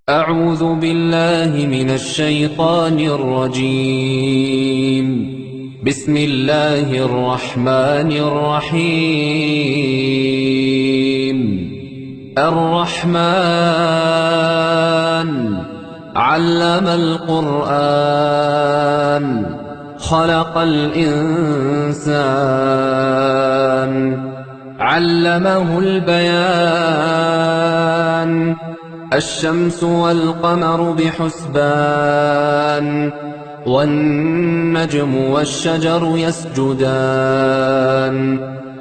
أعوذ بالله من الشيطان الرجيم. بسم الله الرحمن الرحيم. الرحمن علم القرآن خلق الإنسان علمه البيان الشمس والقمر بحسبان والنجم والشجر يسجدان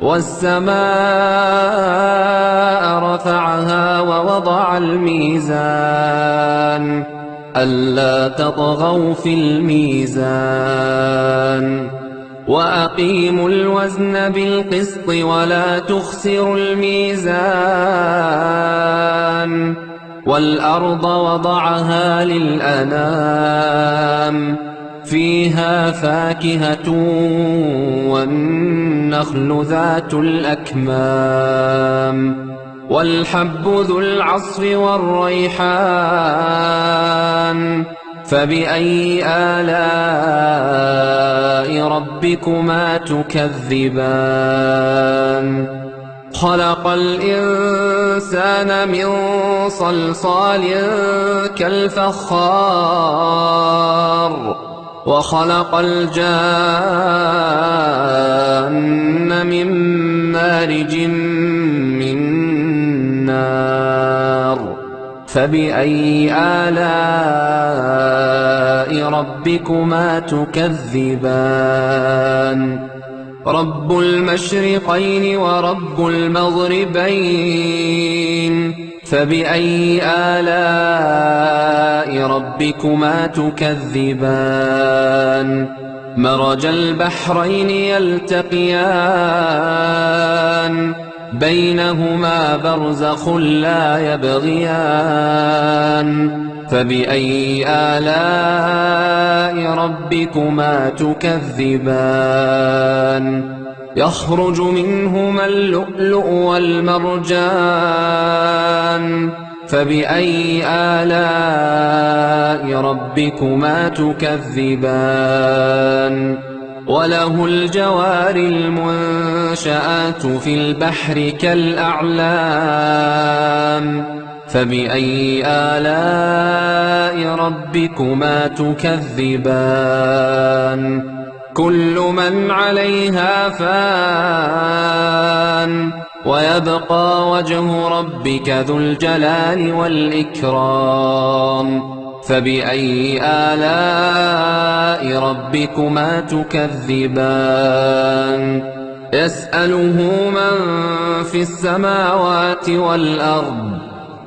والسماء رفعها ووضع الميزان ألا تطغوا في الميزان وأقيموا الوزن بالقسط ولا تخسروا الميزان والأرض وضعها للأنام فيها فاكهة والنخل ذات الأكمام والحب ذو العصف والريحان فبأي آلاء ربكما تكذبان خلق الإنسان من صلصال كالفخار وخلق الجان من مارج من نار فبأي آلاء ربكما تكذبان رب المشرقين ورب المغربين فبأي آلاء ربكما تكذبان مرج البحرين يلتقيان بينهما برزخ لا يبغيان فبأي آلاء ربكما تكذبان يخرج منهما اللؤلؤ والمرجان فبأي آلاء ربكما تكذبان وله الجوار المنشآت في البحر كالأعلام فبأي آلاء ربكما تكذبان كل من عليها فان ويبقى وجه ربك ذو الجلال والإكرام فبأي آلاء ربكما تكذبان يسأله من في السماوات والأرض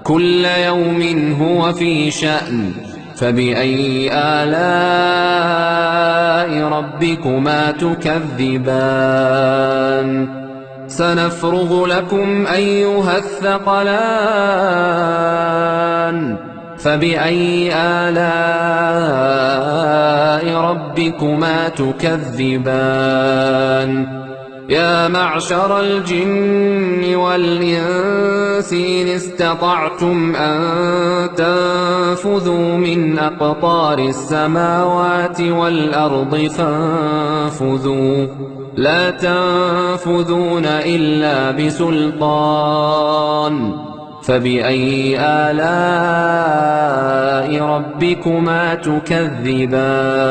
كل يوم هو في شأن فبأي آلاء ربكما تكذبان سنفرغ لكم أيها الثقلان فبأي آلاء ربكما تكذبان يا معشر الجن والإنس إن استطعتم أن تنفذوا من أقطار السماوات والأرض فانفذوا لا تنفذون إلا بسلطان فبأي آلاء ربكما تكذبان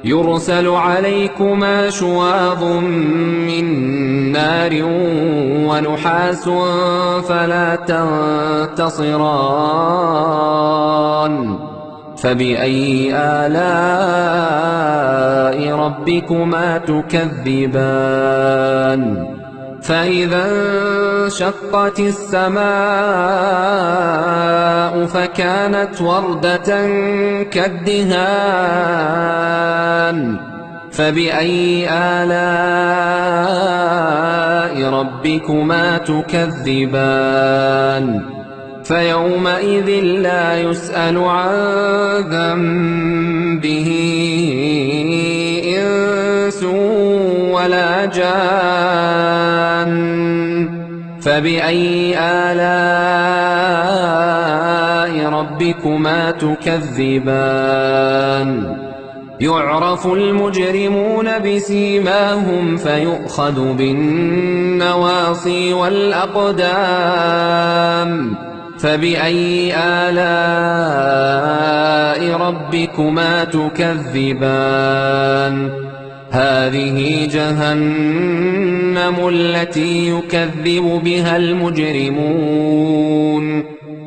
يرسل عليكما شواظ من نار ونحاس فلا تنتصران فبأي آلاء ربكما تكذبان فإذا انشقت السماء فكانت وردة كالدهان فبأي آلاء ربكما تكذبان فيومئذ لا يسأل عن ذنبه إنس ولا جان فبأي آلاء ربكما تكذبان يعرف المجرمون بسيماهم فيؤخذ بالنواصي والأقدام فبأي آلاء ربكما تكذبان هذه جهنم التي يكذب بها المجرمون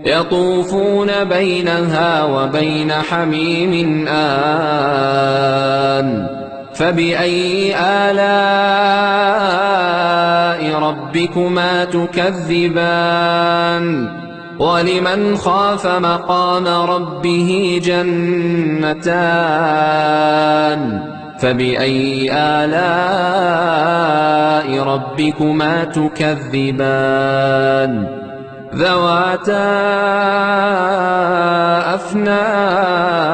يطوفون بينها وبين حميم آن فبأي آلاء ربكما تكذبان ولمن خاف مقام ربه جنتان فبأي آلاء ربكما تكذبان ذواتا أفنان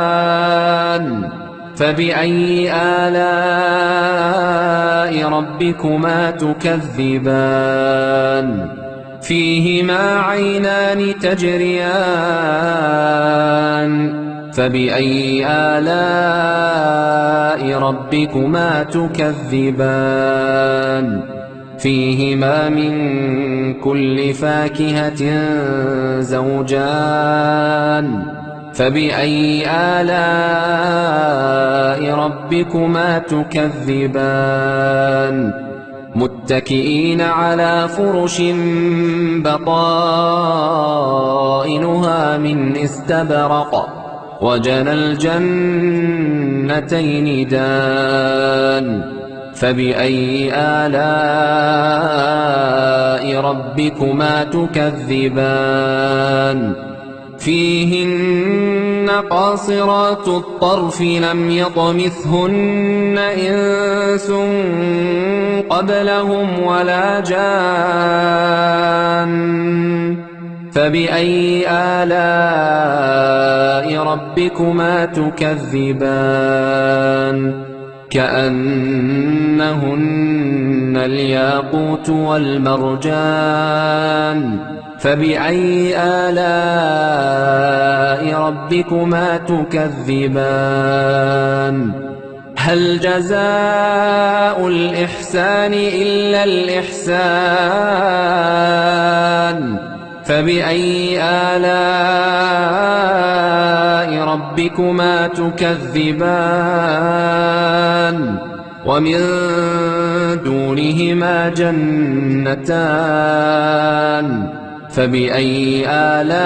فبأي آلاء ربكما تكذبان فيهما عينان تجريان فبأي آلاء ربكما تكذبان فيهما من كل فاكهة زوجان فبأي آلاء ربكما تكذبان متكئين على فرش بطائنها من استبرق وجنى الجنتين دان فبأي آلاء ربكما تكذبان فيهن قاصرات الطرف لم يطمثهن إنس قبلهم ولا جان فبأي آلاء ربكما تكذبان كأنهن الياقوت والمرجان فبأي آلاء ربكما تكذبان هل جزاء الإحسان إلا الإحسان فبأي آلاء ربكما تكذبان ومن دونهما جنتان فبأي آلاء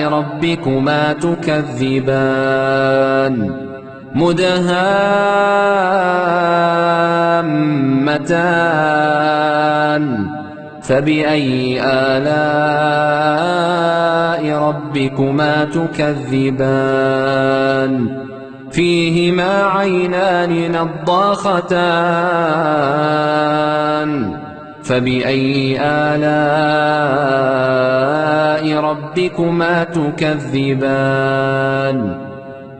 ربكما تكذبان مدهامتان فبأي آلاء ربكما تكذبان فيهما عينان نضاختان فبأي آلاء ربكما تكذبان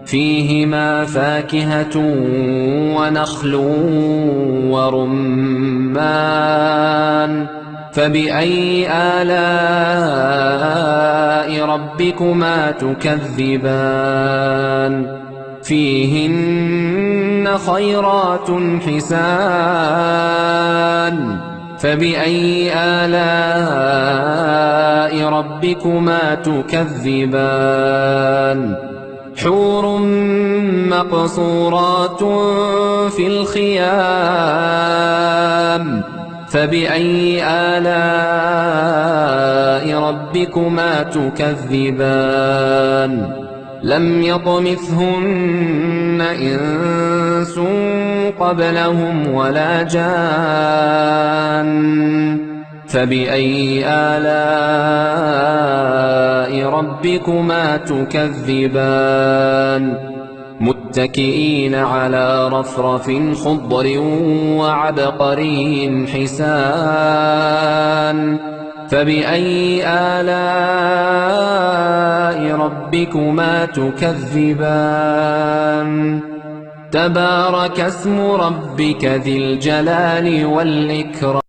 فيهما فاكهة ونخل ورمان فبأي آلاء ربكما تكذبان فيهن خيرات حسان فبأي آلاء ربكما تكذبان حور مقصورات في الخيام فبأي آلاء ربكما تكذبان لم يطمثهن إنس قبلهم ولا جان فبأي آلاء ربكما تكذبان متكئين على رفرف خضر وعبقري حسان فبأي آلاء ربكما تكذبان تبارك اسم ربك ذي الجلال والإكرام